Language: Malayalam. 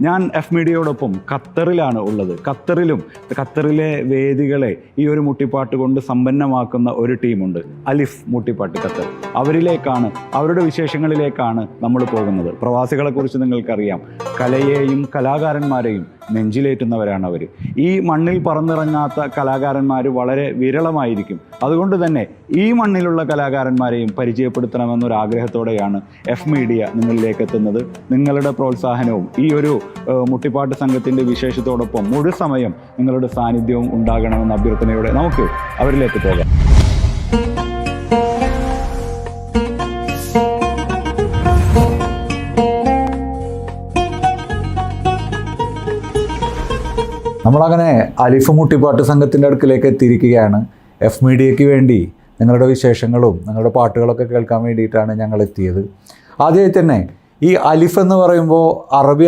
ഞാൻ എഫ് മീഡിയയോടൊപ്പം ഖത്തറിലാണ് ഉള്ളത്. ഖത്തറിലെ വേദികളെ ഈ ഒരു മുട്ടിപ്പാട്ട് കൊണ്ട് സമ്പന്നമാക്കുന്ന ഒരു ടീമുണ്ട്, അലിഫ് മുട്ടിപ്പാട്ട് ഖത്തർ. അവരുടെ വിശേഷങ്ങളിലേക്കാണ് നമ്മൾ പോകുന്നത്. പ്രവാസികളെക്കുറിച്ച് നിങ്ങൾക്കറിയാം, കലയെയും കലാകാരന്മാരെയും നെഞ്ചിലേറ്റുന്നവരാണ് അവർ. ഈ മണ്ണിൽ പറന്നിറങ്ങാത്ത കലാകാരന്മാർ വളരെ വിരളമായിരിക്കും. അതുകൊണ്ട് തന്നെ ഈ മണ്ണിലുള്ള കലാകാരന്മാരെയും പരിചയപ്പെടുത്തണമെന്നൊരാഗ്രഹത്തോടെയാണ് എഫ് മീഡിയ നിങ്ങളിലേക്ക് എത്തുന്നത്. നിങ്ങളുടെ പ്രോത്സാഹനവും ഈ ഒരു മുട്ടിപ്പാട്ട് സംഘത്തിൻ്റെ വിശേഷത്തോടൊപ്പം മുഴു സമയം നിങ്ങളുടെ സാന്നിധ്യവും ഉണ്ടാകണമെന്ന അഭ്യർത്ഥനയോടെ നമുക്ക് അവരിലേക്ക് പോകാം. നമ്മളങ്ങനെ അലിഫ് മുട്ടിപ്പാട്ട് സംഘത്തിൻ്റെ അടുക്കിലേക്ക് എത്തിയിരിക്കുകയാണ്. എഫ് മീഡിയയ്ക്ക് വേണ്ടി നിങ്ങളുടെ വിശേഷങ്ങളും നിങ്ങളുടെ പാട്ടുകളൊക്കെ കേൾക്കാൻ വേണ്ടിയിട്ടാണ് ഞങ്ങൾ എത്തിയത്. ആദ്യമായി തന്നെ ഈ അലിഫ് എന്ന് പറയുമ്പോൾ അറബി